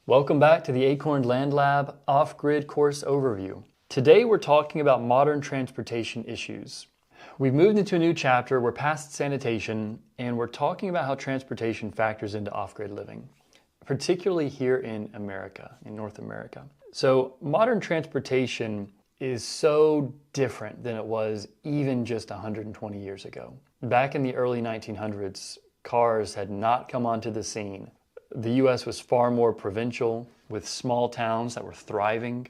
Welcome back to the Acorn Land Lab Off-Grid Course Overview. Today we're talking about modern transportation issues. We've moved into a new chapter, we're past sanitation, and we're talking about how transportation factors into off-grid living, particularly here in America, in North America. So modern transportation is so different than it was even just 120 years ago. Back in the early 1900s, cars had not come onto the scene. The US was far more provincial, with small towns that were thriving.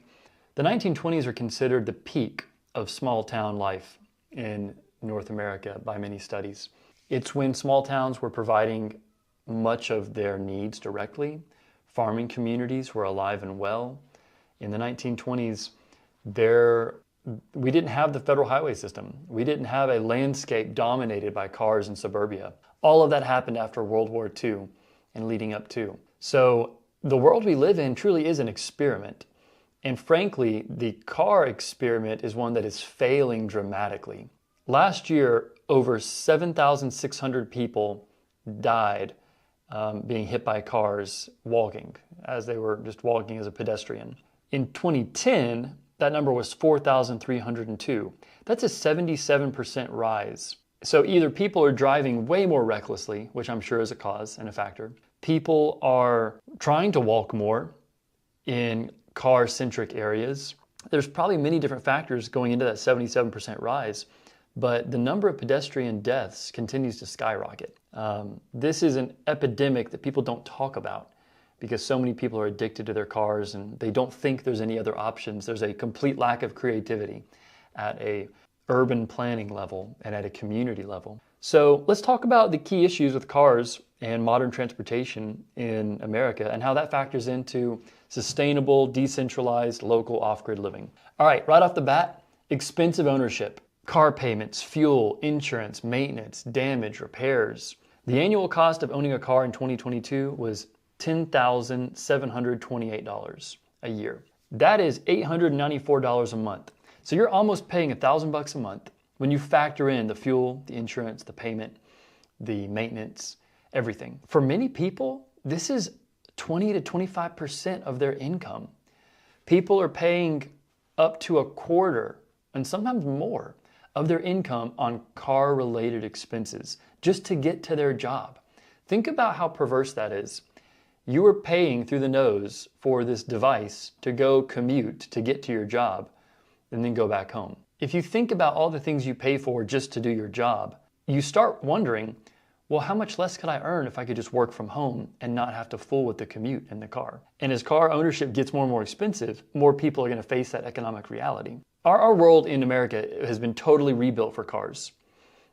The 1920s are considered the peak of small town life in North America by many studies. It's when small towns were providing much of their needs directly. Farming communities were alive and well. In the 1920s, we didn't have the federal highway system. We didn't have a landscape dominated by cars and suburbia. All of that happened after World War II and leading up to. So the world we live in truly is an experiment. And frankly, the car experiment is one that is failing dramatically. Last year, over 7,600 people died being hit by cars walking, as they were just walking as a pedestrian. In 2010, that number was 4,302. That's a 77% rise. So either people are driving way more recklessly, which I'm sure is a cause and a factor. People are trying to walk more in car-centric areas. There's probably many different factors going into that 77% rise, but the number of pedestrian deaths continues to skyrocket. This is an epidemic that people don't talk about because so many people are addicted to their cars and they don't think there's any other options. There's a complete lack of creativity at a urban planning level and at a community level. So let's talk about the key issues with cars and modern transportation in America and how that factors into sustainable, decentralized, local off-grid living. All right, right off the bat, expensive ownership, car payments, fuel, insurance, maintenance, damage, repairs. The annual cost of owning a car in 2022 was $10,728 a year. That is $894 a month. So you're almost paying $1,000 a month when you factor in the fuel, the insurance, the payment, the maintenance, everything. For many people, this is 20 to 25% of their income. People are paying up to a quarter and sometimes more of their income on car-related expenses just to get to their job. Think about how perverse that is. You are paying through the nose for this device to go commute, to get to your job, and then go back home. If you think about all the things you pay for just to do your job, you start wondering, well, how much less could I earn if I could just work from home and not have to fool with the commute in the car? And as car ownership gets more and more expensive, more people are going to face that economic reality. Our world in America has been totally rebuilt for cars.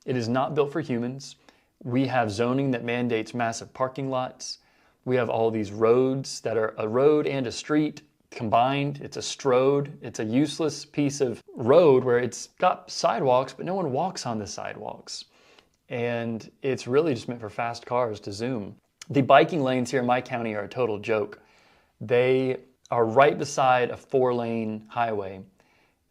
It is not built for humans. We have zoning that mandates massive parking lots. We have all these roads that are a road and a street combined. It's a strode. It's a useless piece of road where it's got sidewalks, but no one walks on the sidewalks. And it's really just meant for fast cars to zoom. The biking lanes here in my county are a total joke. They are right beside a 4-lane highway.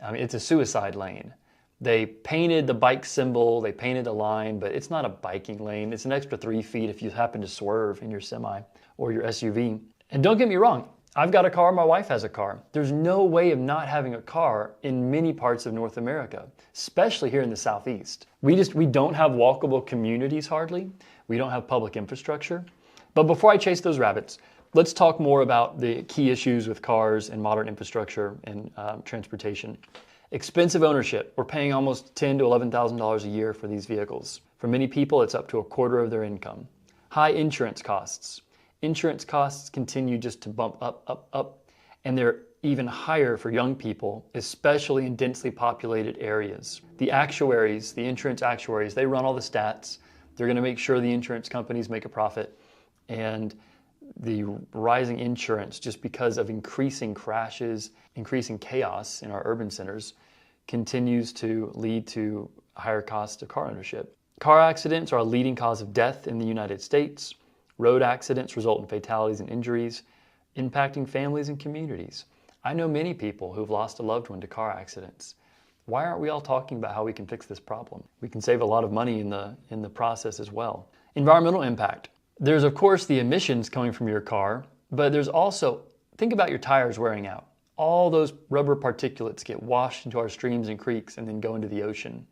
I mean, it's a suicide lane. They painted the bike symbol, they painted a line, but it's not a biking lane. It's an extra 3 feet if you happen to swerve in your semi or your SUV. And don't get me wrong, I've got a car, my wife has a car. There's no way of not having a car in many parts of North America, especially here in the Southeast. We don't have walkable communities hardly. We don't have public infrastructure. But before I chase those rabbits, let's talk more about the key issues with cars and modern infrastructure and transportation. Expensive ownership. We're paying almost $10,000 to $11,000 a year for these vehicles. For many people, it's up to a quarter of their income. High insurance costs. Insurance costs continue just to bump up, and they're even higher for young people, especially in densely populated areas. The actuaries, the insurance actuaries, they run all the stats. They're going to make sure the insurance companies make a profit. And the rising insurance, just because of increasing crashes, increasing chaos in our urban centers, continues to lead to higher costs of car ownership. Car accidents are a leading cause of death in the United States. Road accidents result in fatalities and injuries, impacting families and communities. I know many people who've lost a loved one to car accidents. Why aren't we all talking about how we can fix this problem? We can save a lot of money in the process as well. Environmental impact. There's of course the emissions coming from your car, But there's also, think about your tires wearing out. All those rubber particulates get washed into our streams and creeks and then go into the ocean.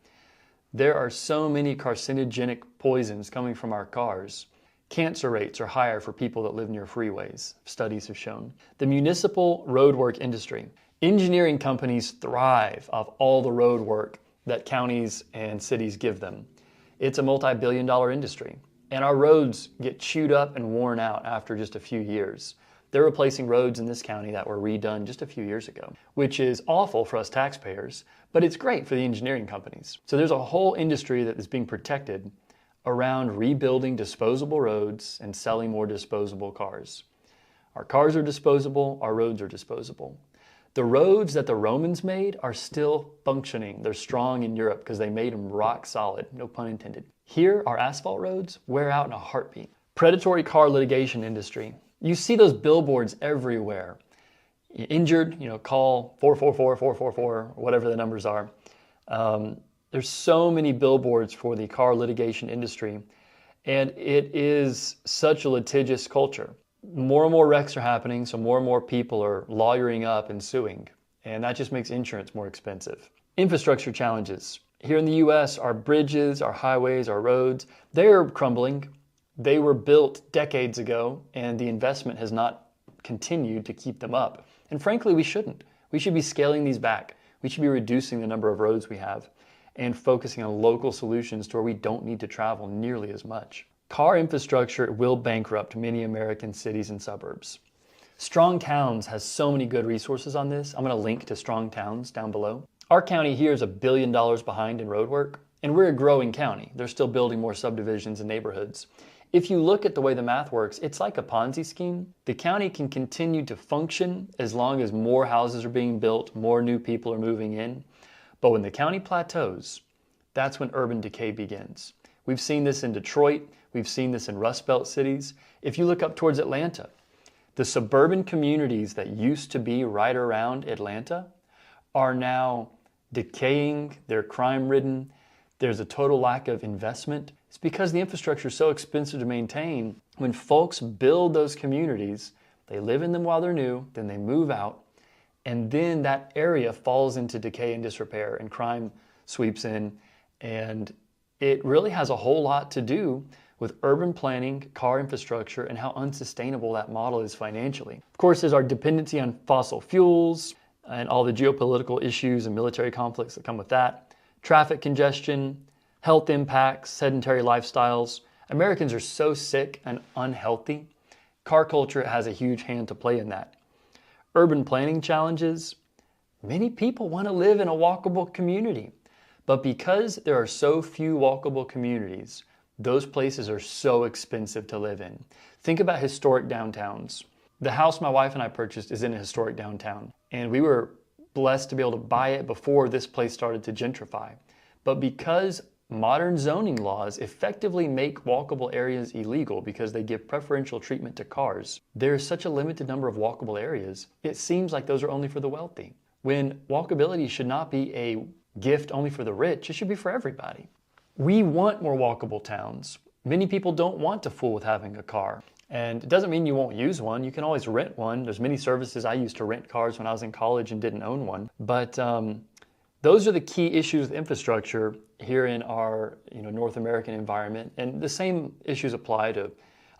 There are so many carcinogenic poisons coming from our cars. Cancer rates are higher for people that live near freeways, studies have shown. The municipal roadwork industry. Engineering companies thrive off all the road work that counties and cities give them. It's a multi-billion-dollar industry, and our roads get chewed up and worn out after just a few years. They're replacing roads in this county that were redone just a few years ago, which is awful for us taxpayers, but it's great for the engineering companies. So there's a whole industry that is being protected around rebuilding disposable roads and selling more disposable cars. Our cars are disposable, our roads are disposable. The roads that the Romans made are still functioning. They're strong in Europe because they made them rock solid, no pun intended. Here, our asphalt roads wear out in a heartbeat. Predatory car litigation industry. You see those billboards everywhere. Injured, call 444-444, whatever the numbers are. There's so many billboards for the car litigation industry, and it is such a litigious culture. More and more wrecks are happening, so more and more people are lawyering up and suing, and that just makes insurance more expensive. Infrastructure challenges. Here in the US, our bridges, our highways, our roads, they're crumbling. They were built decades ago, and the investment has not continued to keep them up. And frankly, we shouldn't. We should be scaling these back. We should be reducing the number of roads we have and focusing on local solutions to where we don't need to travel nearly as much. Car infrastructure will bankrupt many American cities and suburbs. Strong Towns has so many good resources on this. I'm going to link to Strong Towns down below. Our county here is $1 billion behind in road work, and we're a growing county. They're still building more subdivisions and neighborhoods. If you look at the way the math works, it's like a Ponzi scheme. The county can continue to function as long as more houses are being built, more new people are moving in. But when the county plateaus, that's when urban decay begins. We've seen this in Detroit. We've seen this in Rust Belt cities. If you look up towards Atlanta, the suburban communities that used to be right around Atlanta are now decaying. They're crime-ridden. There's a total lack of investment. It's because the infrastructure is so expensive to maintain. When folks build those communities, they live in them while they're new, then they move out, and then that area falls into decay and disrepair, and crime sweeps in, and it really has a whole lot to do with urban planning, car infrastructure, and how unsustainable that model is financially. Of course, there's our dependency on fossil fuels and all the geopolitical issues and military conflicts that come with that, traffic congestion, health impacts, sedentary lifestyles. Americans are so sick and unhealthy. Car culture has a huge hand to play in that. Urban planning challenges. Many people want to live in a walkable community, but because there are so few walkable communities, those places are so expensive to live in. Think about historic downtowns. The house my wife and I purchased is in a historic downtown, and we were blessed to be able to buy it before this place started to gentrify. But because modern zoning laws effectively make walkable areas illegal because they give preferential treatment to cars, there's such a limited number of walkable areas, it seems like those are only for the wealthy. When walkability should not be a gift only for the rich, it should be for everybody. We want more walkable towns. Many people don't want to fool with having a car. And it doesn't mean you won't use one. You can always rent one. There's many services. I used to rent cars when I was in college and didn't own one. But those are the key issues with infrastructure here in our North American environment. And the same issues apply to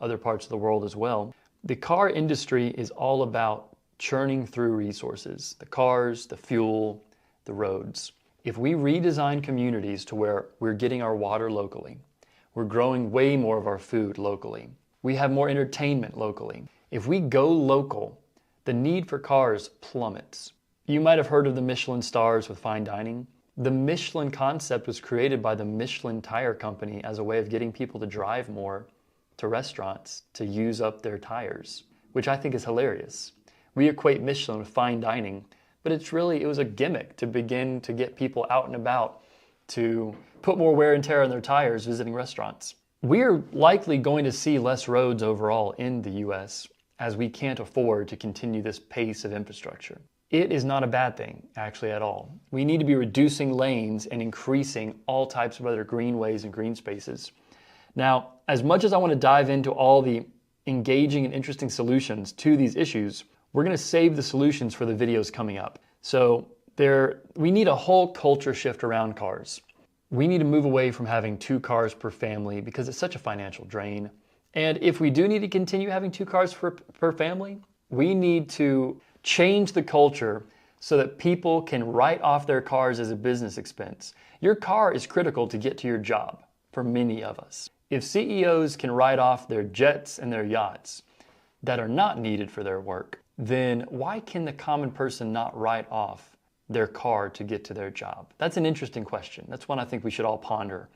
other parts of the world as well. The car industry is all about churning through resources, the cars, the fuel, the roads. If we redesign communities to where we're getting our water locally, we're growing way more of our food locally, we have more entertainment locally. If we go local, the need for cars plummets. You might have heard of the Michelin stars with fine dining. The Michelin concept was created by the Michelin tire company as a way of getting people to drive more to restaurants to use up their tires, which I think is hilarious. We equate Michelin with fine dining, but it was a gimmick to begin to get people out and about to put more wear and tear on their tires visiting restaurants. We're likely going to see less roads overall in the US as we can't afford to continue this pace of infrastructure. It is not a bad thing, actually, at all. We need to be reducing lanes and increasing all types of other greenways and green spaces. Now, as much as I want to dive into all the engaging and interesting solutions to these issues, we're going to save the solutions for the videos coming up. So we need a whole culture shift around cars. We need to move away from having 2 cars per family because it's such a financial drain. And if we do need to continue having 2 cars per family, we need to change the culture so that people can write off their cars as a business expense. Your car is critical to get to your job for many of us. If CEOs can write off their jets and their yachts that are not needed for their work, then why can the common person not write off their car to get to their job? That's an interesting question. That's one I think we should all ponder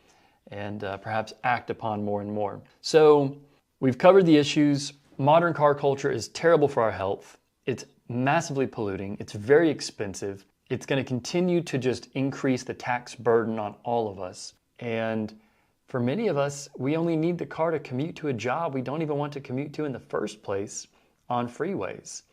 and perhaps act upon more and more. So we've covered the issues. Modern car culture is terrible for our health. It's massively polluting. It's very expensive. It's going to continue to just increase the tax burden on all of us. And for many of us, we only need the car to commute to a job we don't even want to commute to in the first place on freeways.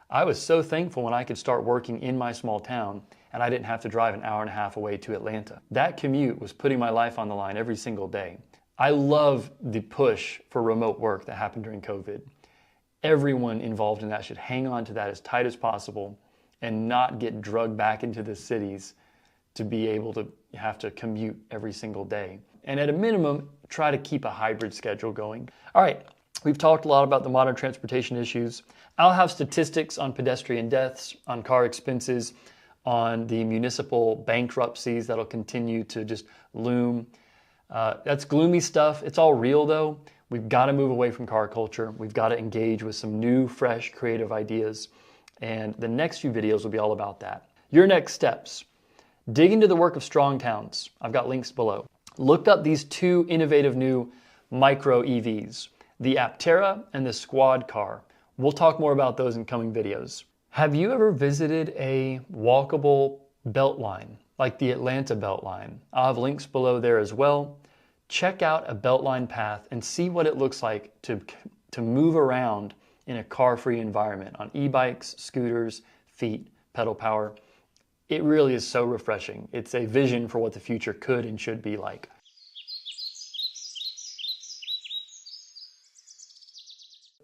I was so thankful when I could start working in my small town and I didn't have to drive an hour and a half away to Atlanta. That commute was putting my life on the line every single day. I love the push for remote work that happened during COVID. Everyone involved in that should hang on to that as tight as possible and not get drugged back into the cities to be able to have to commute every single day. And at a minimum, try to keep a hybrid schedule going. All right, we've talked a lot about the modern transportation issues. I'll have statistics on pedestrian deaths, on car expenses, on the municipal bankruptcies that'll continue to just loom. That's gloomy stuff. It's all real though. We've got to move away from car culture. We've got to engage with some new, fresh, creative ideas. And the next few videos will be all about that. Your next steps. Dig into the work of strong towns. I've got links below. Look up these 2 innovative new micro EVs, the Aptera and the Squad car. We'll talk more about those in coming videos. Have you ever visited a walkable beltline like the Atlanta Beltline? I'll have links below there as well. Check out a beltline path and see what it looks like to move around in a car-free environment on e-bikes, scooters, feet, pedal power. It really is so refreshing. It's a vision for what the future could and should be like.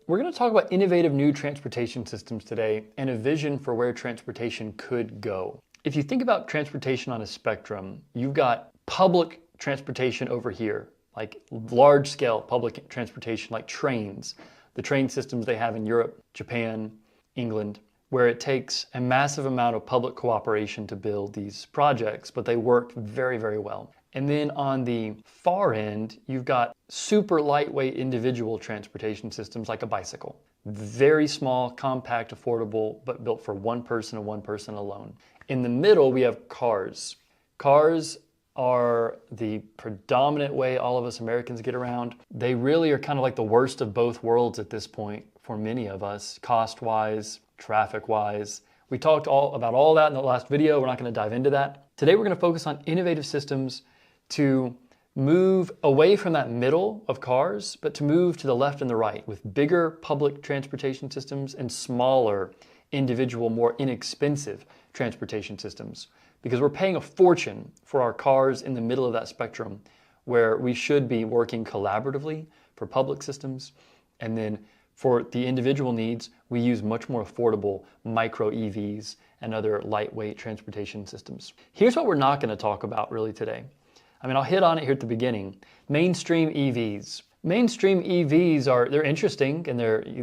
We're going to talk about innovative new transportation systems today and a vision for where transportation could go. If you think about transportation on a spectrum, you've got public transportation over here, like large-scale public transportation like trains, the train systems they have in Europe, Japan, England, where it takes a massive amount of public cooperation to build these projects, but they work very, very well. And then on the far end, you've got super lightweight individual transportation systems like a bicycle. Very small, compact, affordable, but built for one person and one person alone. In the middle, we have cars. Cars are the predominant way all of us Americans get around. They really are kind of like the worst of both worlds at this point for many of us, cost-wise, traffic-wise. We talked about all that in the last video. We're not going to dive into that. Today, we're going to focus on innovative systems to move away from that middle of cars, but to move to the left and the right with bigger public transportation systems and smaller, individual, more inexpensive transportation systems. Because we're paying a fortune for our cars in the middle of that spectrum where we should be working collaboratively for public systems. And then for the individual needs, we use much more affordable micro EVs and other lightweight transportation systems. Here's what we're not going to talk about really today. I'll hit on it here at the beginning. Mainstream EVs. Mainstream EVs they're interesting and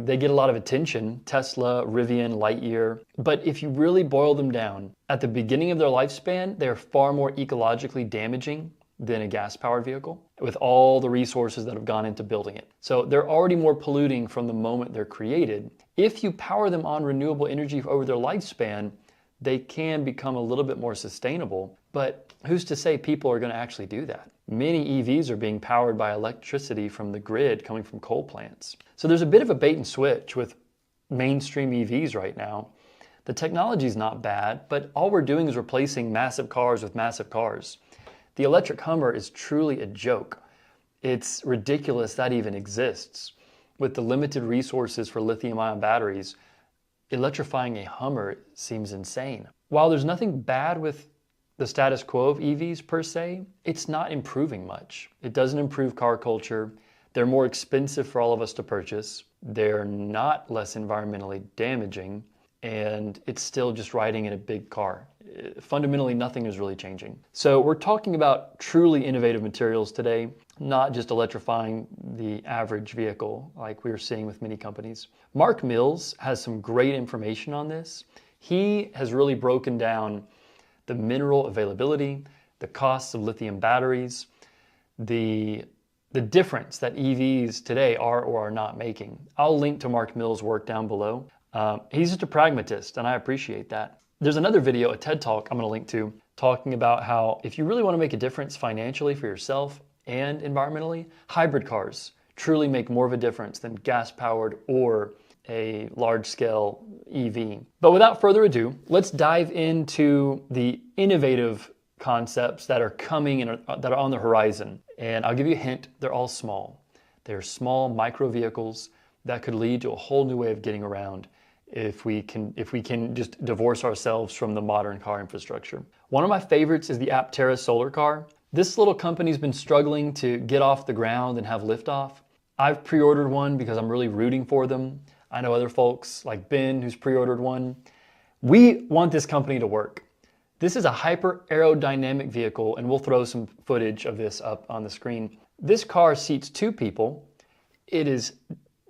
they get a lot of attention. Tesla, Rivian, Lightyear. But if you really boil them down, at the beginning of their lifespan, they're far more ecologically damaging than a gas-powered vehicle with all the resources that have gone into building it. So they're already more polluting from the moment they're created. If you power them on renewable energy over their lifespan, they can become a little bit more sustainable. But who's to say people are going to actually do that? Many EVs are being powered by electricity from the grid coming from coal plants. So there's a bit of a bait and switch with mainstream EVs right now. The technology is not bad, but all we're doing is replacing massive cars with massive cars. The electric Hummer is truly a joke. It's ridiculous that even exists. With the limited resources for lithium-ion batteries, electrifying a Hummer seems insane. While there's nothing bad with the status quo of EVs per se, it's not improving much. It doesn't improve car culture. They're more expensive for all of us to purchase. they're not less environmentally damaging, and it's still just riding in a big car. Fundamentally, nothing is really changing. So we're talking about truly innovative materials today, not just electrifying the average vehicle like we are seeing with many companies. Mark Mills has some great information on this. He has really broken down the mineral availability, the costs of lithium batteries, the difference that EVs today are or are not making. I'll link to Mark Mills' work down below. He's just a pragmatist, and I appreciate that. There's another video, a TED Talk I'm going to link to, talking about how if you really want to make a difference financially for yourself and environmentally, hybrid cars truly make more of a difference than gas-powered or a large-scale EV. But without further ado, let's dive into the innovative concepts that are coming and that are on the horizon. And I'll give you a hint, they're all small. They're small micro vehicles that could lead to a whole new way of getting around if we can just divorce ourselves from the modern car infrastructure. One of my favorites is the Aptera solar car. This little company's been struggling to get off the ground and have liftoff. I've pre-ordered one because I'm really rooting for them. I know other folks like Ben who's pre-ordered one. We want this company to work. This is a hyper aerodynamic vehicle, and we'll throw some footage of this up on the screen. This car seats 2 people. It is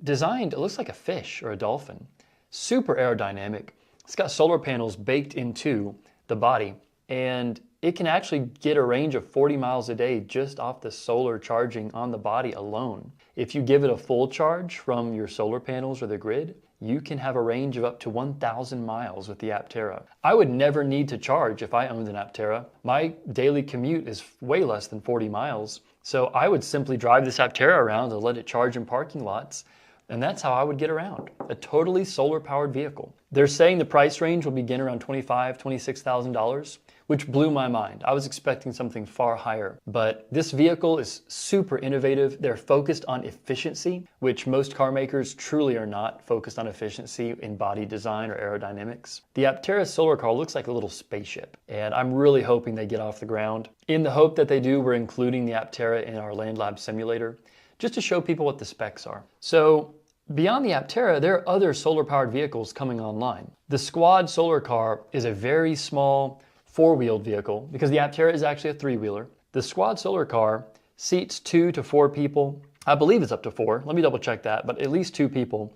designed, it looks like a fish or a dolphin. Super aerodynamic. It's got solar panels baked into the body, and it can actually get a range of 40 miles a day just off the solar charging on the body alone. If you give it a full charge from your solar panels or the grid, you can have a range of up to 1,000 miles with the Aptera. I would never need to charge if I owned an Aptera. My daily commute is way less than 40 miles, so I would simply drive this Aptera around and let it charge in parking lots. And that's how I would get around, a totally solar-powered vehicle. They're saying the price range will begin around $25,000, $26,000, which blew my mind. I was expecting something far higher. But this vehicle is super innovative. They're focused on efficiency, which most car makers truly are not focused on efficiency in body design or aerodynamics. The Aptera solar car looks like a little spaceship, and I'm really hoping they get off the ground. In the hope that they do, we're including the Aptera in our Land Lab simulator, just to show people what the specs are. So, beyond the Aptera, there are other solar-powered vehicles coming online. The Squad solar car is a very small 4-wheeled vehicle because the Aptera is actually a 3-wheeler. The Squad solar car seats 2 to 4 people. I believe it's up to 4. Let me double check that, but at least 2 people.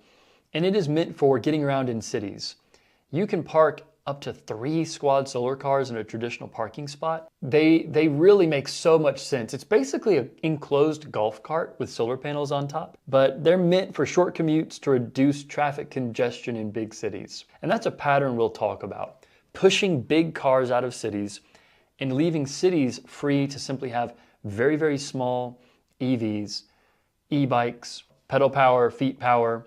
And it is meant for getting around in cities. You can park up to 3 Squad solar cars in a traditional parking spot. They really make so much sense. It's basically an enclosed golf cart with solar panels on top, but they're meant for short commutes to reduce traffic congestion in big cities. And that's a pattern we'll talk about. Pushing big cars out of cities and leaving cities free to simply have very, very small EVs, e-bikes, pedal power, feet power,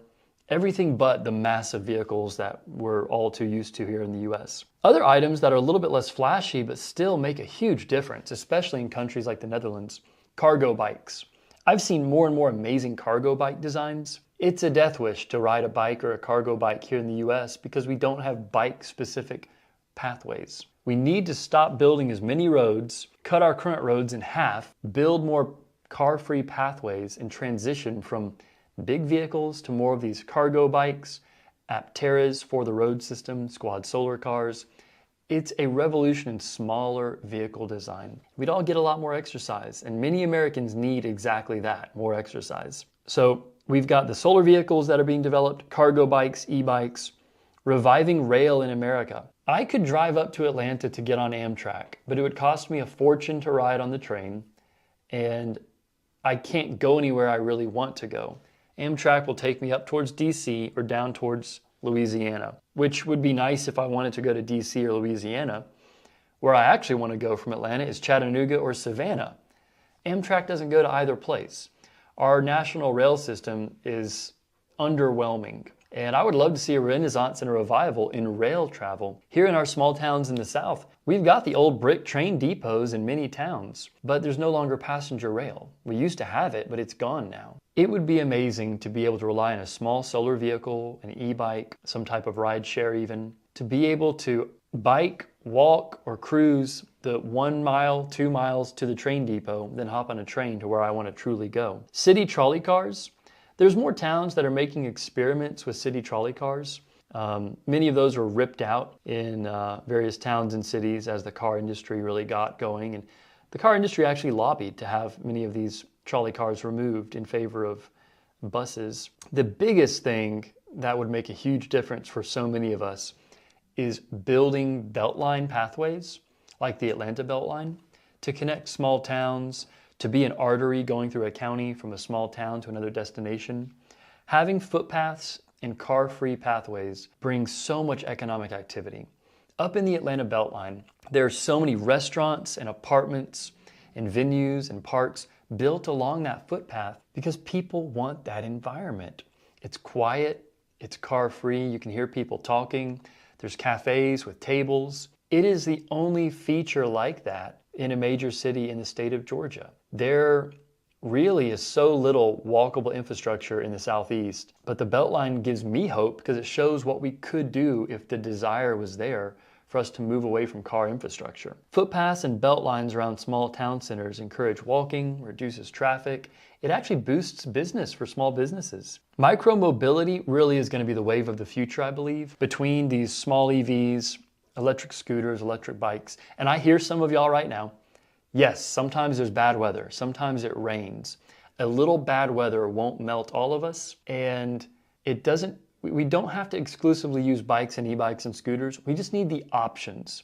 everything but the massive vehicles that we're all too used to here in the US. Other items that are a little bit less flashy but still make a huge difference, especially in countries like the Netherlands, cargo bikes. I've seen more and more amazing cargo bike designs. It's a death wish to ride a bike or a cargo bike here in the US because we don't have bike-specific pathways. We need to stop building as many roads, cut our current roads in half, build more car-free pathways, and transition from big vehicles to more of these cargo bikes, Apteras for the road system, Squad solar cars. It's a revolution in smaller vehicle design. We'd all get a lot more exercise, and many Americans need exactly that, more exercise. So we've got the solar vehicles that are being developed, cargo bikes, e-bikes, reviving rail in America. I could drive up to Atlanta to get on Amtrak, but it would cost me a fortune to ride on the train, and I can't go anywhere I really want to go. Amtrak will take me up towards DC or down towards Louisiana, which would be nice if I wanted to go to DC or Louisiana. Where I actually want to go from Atlanta is Chattanooga or Savannah. Amtrak doesn't go to either place. Our national rail system is underwhelming, and I would love to see a renaissance and a revival in rail travel. Here in our small towns in the South, we've got the old brick train depots in many towns, but there's no longer passenger rail. We used to have it, but it's gone now. It would be amazing to be able to rely on a small solar vehicle, an e-bike, some type of ride share even, to be able to bike, walk, or cruise the 1 mile, 2 miles to the train depot, then hop on a train to where I want to truly go. City trolley cars, There's more towns that are making experiments with city trolley cars. Many of those were ripped out in various towns and cities as the car industry really got going. And the car industry actually lobbied to have many of these trolley cars removed in favor of buses. The biggest thing that would make a huge difference for so many of us is building beltline pathways like the Atlanta Beltline to connect small towns, to be an artery going through a county from a small town to another destination. Having footpaths and car-free pathways brings so much economic activity. Up in the Atlanta Beltline, there are so many restaurants and apartments and venues and parks built along that footpath because people want that environment. It's quiet, it's car-free, you can hear people talking, there's cafes with tables. It is the only feature like that in a major city in the state of Georgia. There really is so little walkable infrastructure in the Southeast, but the Beltline gives me hope because it shows what we could do if the desire was there for us to move away from car infrastructure. Footpaths and beltlines around small town centers encourage walking, reduces traffic. It actually boosts business for small businesses. Micro-mobility really is going to be the wave of the future, I believe, between these small EVs, electric scooters, electric bikes. And I hear some of y'all right now, yes, sometimes there's bad weather, sometimes it rains. A little bad weather won't melt all of us, and we don't have to exclusively use bikes and e-bikes and scooters. We just need the options.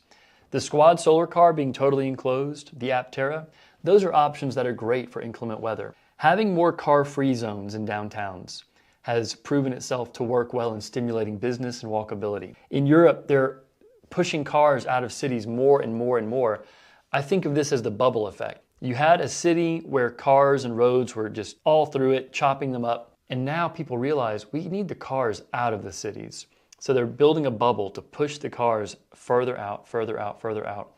The Squad Solar Car being totally enclosed, the Aptera, those are options that are great for inclement weather. Having more car-free zones in downtowns has proven itself to work well in stimulating business and walkability. In Europe, they're pushing cars out of cities more and more and more. I think of this as the bubble effect. You had a city where cars and roads were just all through it, chopping them up. And now people realize we need the cars out of the cities. So they're building a bubble to push the cars further out, further out, further out.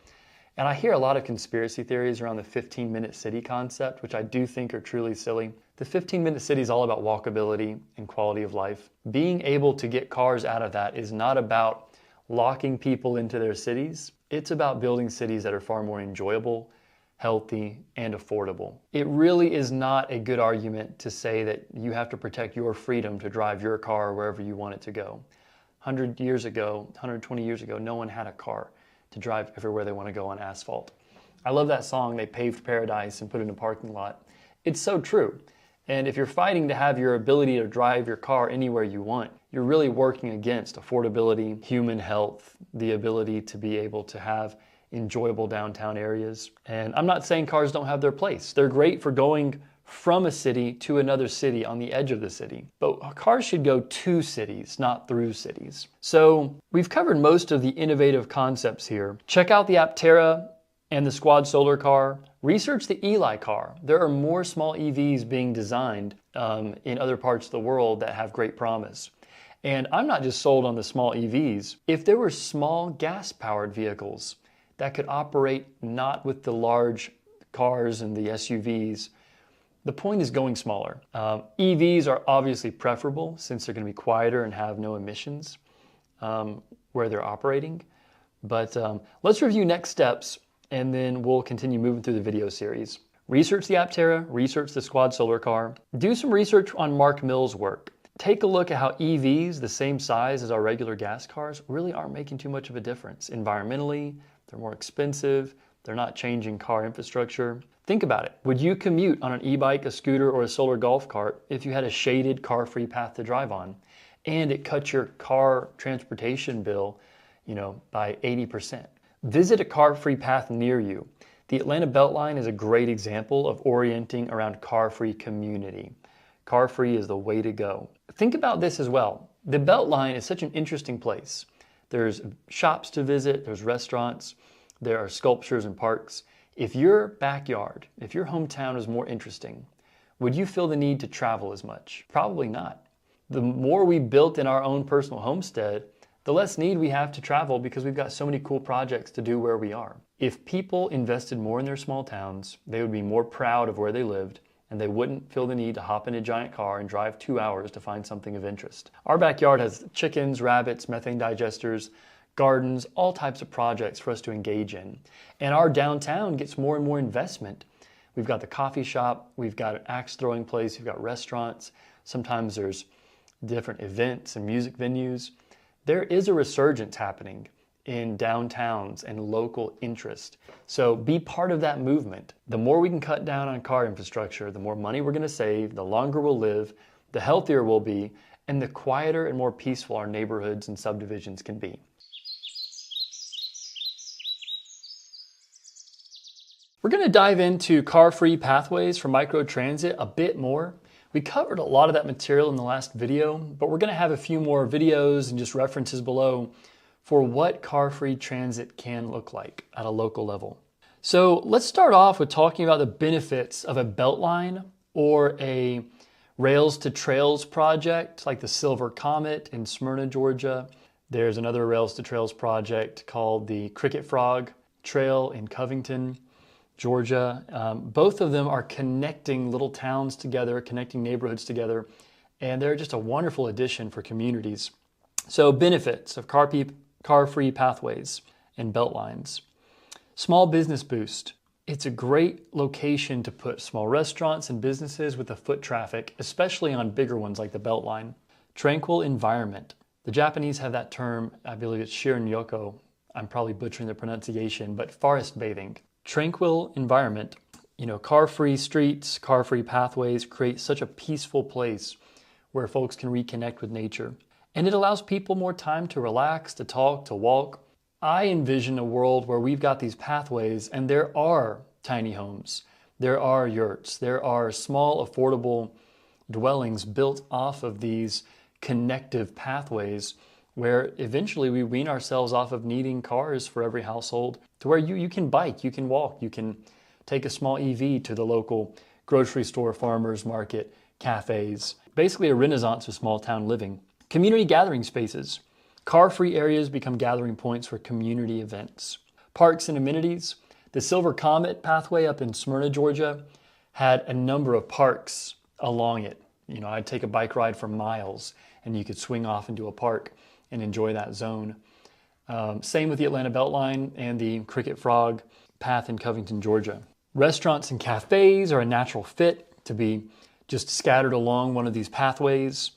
And I hear a lot of conspiracy theories around the 15-minute city concept, which I do think are truly silly. The 15-minute city is all about walkability and quality of life. Being able to get cars out of that is not about locking people into their cities. It's about building cities that are far more enjoyable, healthy, and affordable. It really is not a good argument to say that you have to protect your freedom to drive your car wherever you want it to go. 100 years ago, 120 years ago, no one had a car to drive everywhere they want to go on asphalt. I love that song, They Paved Paradise and Put it in a Parking Lot. It's so true. And if you're fighting to have your ability to drive your car anywhere you want, you're really working against affordability, human health, the ability to be able to have enjoyable downtown areas. And I'm not saying cars don't have their place. They're great for going from a city to another city on the edge of the city. But cars should go to cities, not through cities. So we've covered most of the innovative concepts here. Check out the Aptera and the Squad Solar Car. Research the Eli car. There are more small EVs being designed in other parts of the world that have great promise. And I'm not just sold on the small EVs. If there were small gas-powered vehicles that could operate not with the large cars and the SUVs, the point is going smaller. EVs are obviously preferable since they're going to be quieter and have no emissions where they're operating. But let's review next steps and then we'll continue moving through the video series. Research the Aptera, research the Squad Solar Car, do some research on Mark Mill's work. Take a look at how EVs, the same size as our regular gas cars, really aren't making too much of a difference. Environmentally, they're more expensive, they're not changing car infrastructure. Think about it. Would you commute on an e-bike, a scooter, or a solar golf cart if you had a shaded, car-free path to drive on? And it cut your car transportation bill, by 80%. Visit a car-free path near you. The Atlanta Beltline is a great example of orienting around car-free community. Car-free is the way to go. Think about this as well. The Beltline is such an interesting place. There's shops to visit, there's restaurants, there are sculptures and parks. If your backyard, if your hometown is more interesting, would you feel the need to travel as much? Probably not. The more we built in our own personal homestead, the less need we have to travel because we've got so many cool projects to do where we are. If people invested more in their small towns, they would be more proud of where they lived and they wouldn't feel the need to hop in a giant car and drive 2 hours to find something of interest. Our backyard has chickens, rabbits, methane digesters, gardens, all types of projects for us to engage in. And our downtown gets more and more investment. We've got the coffee shop, we've got an axe throwing place, we've got restaurants. Sometimes there's different events and music venues. There is a resurgence happening in downtowns and local interest. So be part of that movement. The more we can cut down on car infrastructure, the more money we're going to save, the longer we'll live, the healthier we'll be, and the quieter and more peaceful our neighborhoods and subdivisions can be. We're going to dive into car-free pathways for microtransit a bit more. We covered a lot of that material in the last video, but we're going to have a few more videos and just references below for what car-free transit can look like at a local level. So let's start off with talking about the benefits of a beltline or a rails to trails project like the Silver Comet in Smyrna, Georgia. There's another rails to trails project called the Cricket Frog Trail in Covington, Georgia. Both of them are connecting little towns together, connecting neighborhoods together, and they're just a wonderful addition for communities. So benefits of car-free pathways and beltlines. Small business boost. It's a great location to put small restaurants and businesses with the foot traffic, especially on bigger ones like the beltline. Tranquil environment. The Japanese have that term, I believe it's shirin-yoko. I'm probably butchering the pronunciation, but forest bathing. Tranquil environment. Car-free streets, car-free pathways create such a peaceful place where folks can reconnect with nature. And it allows people more time to relax, to talk, to walk. I envision a world where we've got these pathways and there are tiny homes, there are yurts, there are small, affordable dwellings built off of these connective pathways where eventually we wean ourselves off of needing cars for every household to where you can bike, you can walk, you can take a small EV to the local grocery store, farmers market, cafes. Basically a renaissance of small town living. Community gathering spaces. Car-free areas become gathering points for community events. Parks and amenities. The Silver Comet pathway up in Smyrna, Georgia had a number of parks along it. I'd take a bike ride for miles and you could swing off into a park and enjoy that zone. Same with the Atlanta Beltline and the Cricket Frog path in Covington, Georgia. Restaurants and cafes are a natural fit to be just scattered along one of these pathways.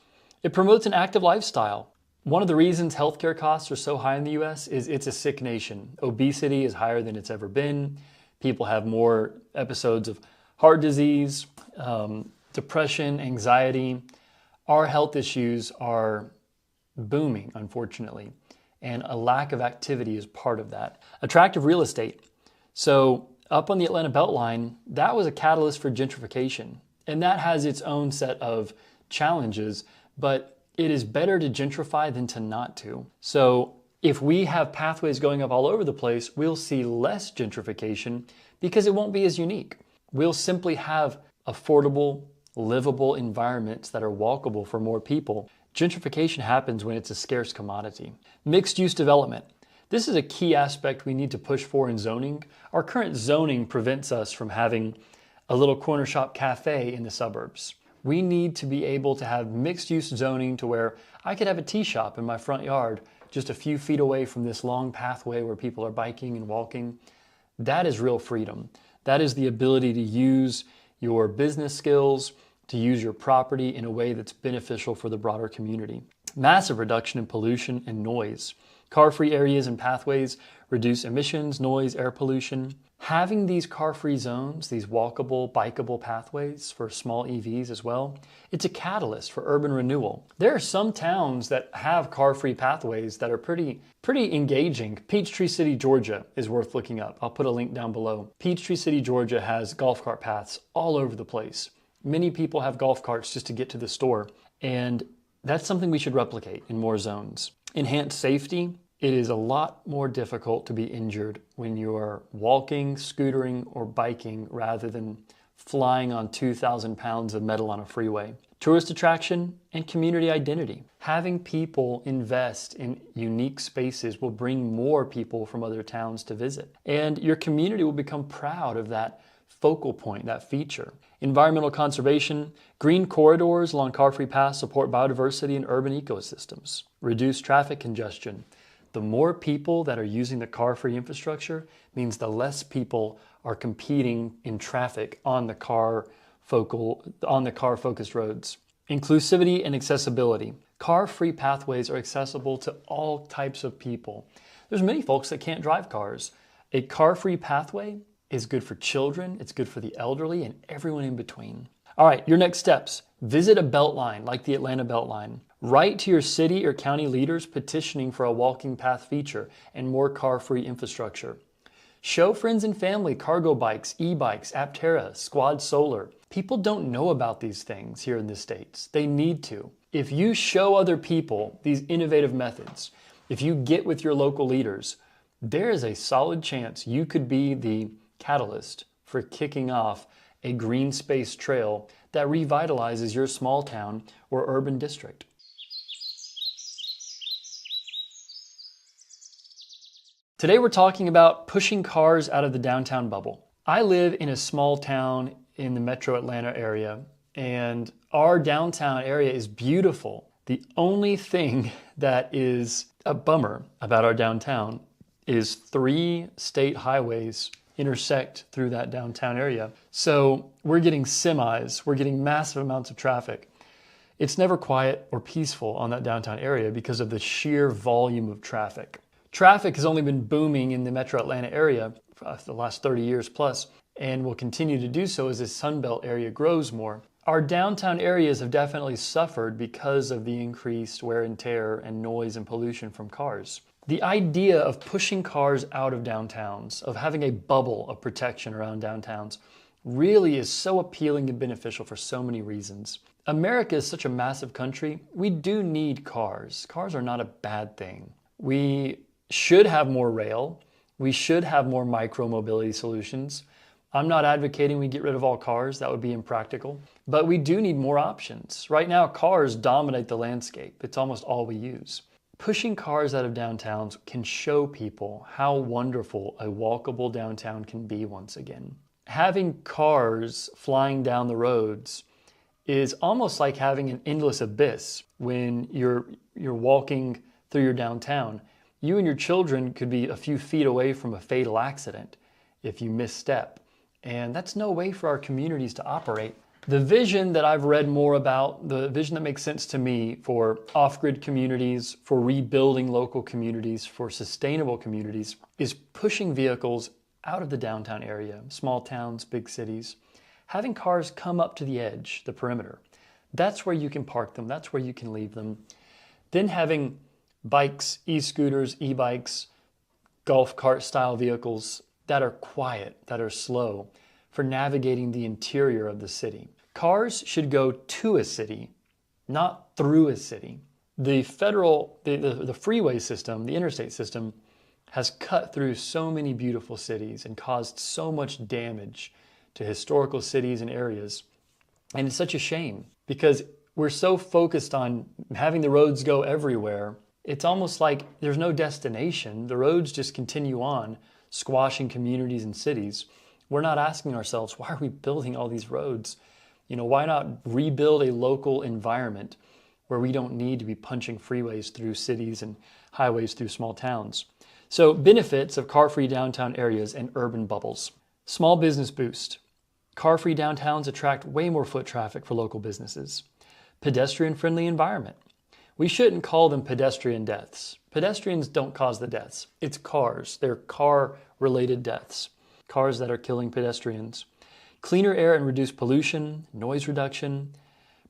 It promotes an active lifestyle. One of the reasons healthcare costs are so high in the US is it's a sick nation. Obesity is higher than it's ever been. People have more episodes of heart disease, depression, anxiety. Our health issues are booming, unfortunately, and a lack of activity is part of that. Attractive real estate. So up on the Atlanta Beltline, that was a catalyst for gentrification, and that has its own set of challenges, but it is better to gentrify than to not to. So if we have pathways going up all over the place, we'll see less gentrification because it won't be as unique. We'll simply have affordable, livable environments that are walkable for more people. Gentrification happens when it's a scarce commodity. Mixed-use development. This is a key aspect we need to push for in zoning. Our current zoning prevents us from having a little corner shop cafe in the suburbs. We need to be able to have mixed-use zoning to where I could have a tea shop in my front yard just a few feet away from this long pathway where people are biking and walking. That is real freedom. That is the ability to use your business skills, to use your property in a way that's beneficial for the broader community. Massive reduction in pollution and noise. Car-free areas and pathways reduce emissions, noise, air pollution. Having these car-free zones, these walkable, bikeable pathways for small EVs as well, it's a catalyst for urban renewal. There are some towns that have car-free pathways that are pretty engaging. Peachtree City, Georgia is worth looking up. I'll put a link down below. Peachtree City, Georgia has golf cart paths all over the place. Many people have golf carts just to get to the store, and that's something we should replicate in more zones. Enhanced safety. It is a lot more difficult to be injured when you are walking, scootering, or biking rather than flying on 2,000 pounds of metal on a freeway. Tourist attraction and community identity. Having people invest in unique spaces will bring more people from other towns to visit. And your community will become proud of that focal point, that feature. Environmental conservation. Green corridors along car-free paths support biodiversity and urban ecosystems. Reduce traffic congestion. The more people that are using the car-free infrastructure means the less people are competing in traffic on the car-focused roads. Inclusivity and accessibility. Car-free pathways are accessible to all types of people. There's many folks that can't drive cars. A car-free pathway is good for children, it's good for the elderly, and everyone in between. All right, your next steps. Visit a beltline like the Atlanta Beltline. Write to your city or county leaders petitioning for a walking path feature and more car-free infrastructure. Show friends and family cargo bikes, e-bikes, Aptera, Squad Solar. People don't know about these things here in the States. They need to. If you show other people these innovative methods, if you get with your local leaders, there is a solid chance you could be the catalyst for kicking off a green space trail that revitalizes your small town or urban district. Today we're talking about pushing cars out of the downtown bubble. I live in a small town in the metro Atlanta area, and our downtown area is beautiful. The only thing that is a bummer about our downtown is 3 state highways intersect through that downtown area. So we're getting semis, we're getting massive amounts of traffic. It's never quiet or peaceful on that downtown area because of the sheer volume of traffic. Traffic has only been booming in the metro Atlanta area for the last 30 years plus, and will continue to do so as the Sunbelt area grows more. Our downtown areas have definitely suffered because of the increased wear and tear and noise and pollution from cars. The idea of pushing cars out of downtowns, of having a bubble of protection around downtowns, really is so appealing and beneficial for so many reasons. America is such a massive country. We do need cars. Cars are not a bad thing. We should have more rail. We should have more micro-mobility solutions. I'm not advocating we get rid of all cars. That would be impractical. But we do need more options. Right now, cars dominate the landscape. It's almost all we use. Pushing cars out of downtowns can show people how wonderful a walkable downtown can be once again. Having cars flying down the roads is almost like having an endless abyss when you're walking through your downtown. You and your children could be a few feet away from a fatal accident if you misstep. And that's no way for our communities to operate. The vision that I've read more about, the vision that makes sense to me for off-grid communities, for rebuilding local communities, for sustainable communities, is pushing vehicles out of the downtown area, small towns, big cities, having cars come up to the edge, the perimeter. That's where you can park them, that's where you can leave them. Then having bikes, e-scooters, e-bikes, golf cart style vehicles that are quiet, that are slow, for navigating the interior of the city. Cars should go to a city, not through a city. The freeway system, the interstate system, has cut through so many beautiful cities and caused so much damage to historical cities and areas. And it's such a shame because we're so focused on having the roads go everywhere. It's almost like there's no destination. The roads just continue on, squashing communities and cities. We're not asking ourselves, why are we building all these roads? Why not rebuild a local environment where we don't need to be punching freeways through cities and highways through small towns? So, benefits of car-free downtown areas and urban bubbles. Small business boost. Car-free downtowns attract way more foot traffic for local businesses. Pedestrian-friendly environment. We shouldn't call them pedestrian deaths. Pedestrians don't cause the deaths. It's cars. They're car-related deaths. Cars that are killing pedestrians. Cleaner air and reduced pollution, noise reduction,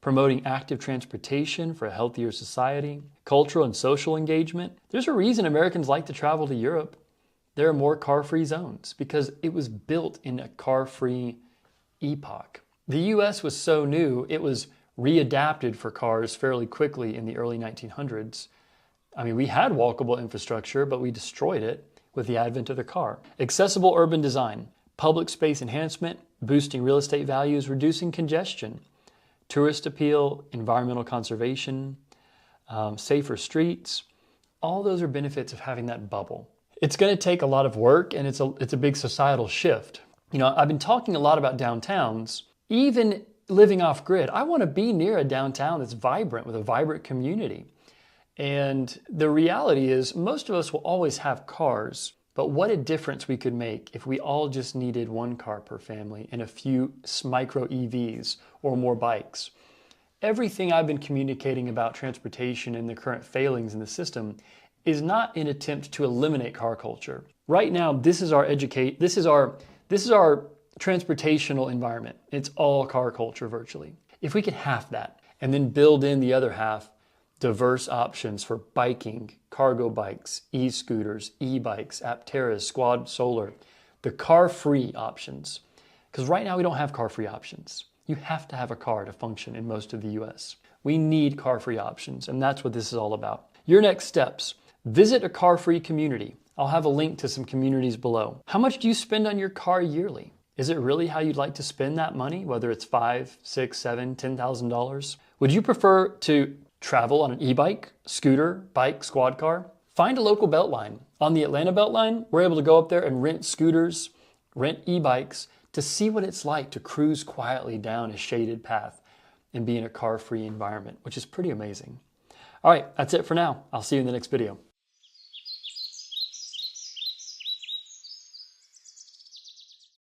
promoting active transportation for a healthier society, cultural and social engagement. There's a reason Americans like to travel to Europe. There are more car-free zones because it was built in a car-free epoch. The US was so new, it was readapted for cars fairly quickly in the early 1900s. We had walkable infrastructure, but we destroyed it with the advent of the car. Accessible urban design, public space enhancement, boosting real estate values, reducing congestion, tourist appeal, environmental conservation, safer streets. All those are benefits of having that bubble. It's going to take a lot of work, and it's a big societal shift. I've been talking a lot about downtowns. Even living off grid, I want to be near a downtown that's vibrant, with a vibrant community. And the reality is most of us will always have cars, but what a difference we could make if we all just needed one car per family and a few micro EVs or more bikes. Everything I've been communicating about transportation and the current failings in the system is not an attempt to eliminate car culture. Right now, this is our transportational environment. It's all car culture virtually. If we could half that and then build in the other half, diverse options for biking, cargo bikes, e-scooters, e-bikes, Apteras, Squad Solar, the car-free options. Because right now we don't have car-free options. You have to have a car to function in most of the US. We need car-free options, and that's what this is all about. Your next steps: visit a car-free community. I'll have a link to some communities below. How much do you spend on your car yearly? Is it really how you'd like to spend that money, whether it's $5,000, $6,000, $7,000, $10,000? Would you prefer to travel on an e-bike, scooter, bike, squad car? Find a local Beltline. On the Atlanta Beltline, we're able to go up there and rent scooters, rent e-bikes to see what it's like to cruise quietly down a shaded path and be in a car-free environment, which is pretty amazing. All right, that's it for now. I'll see you in the next video.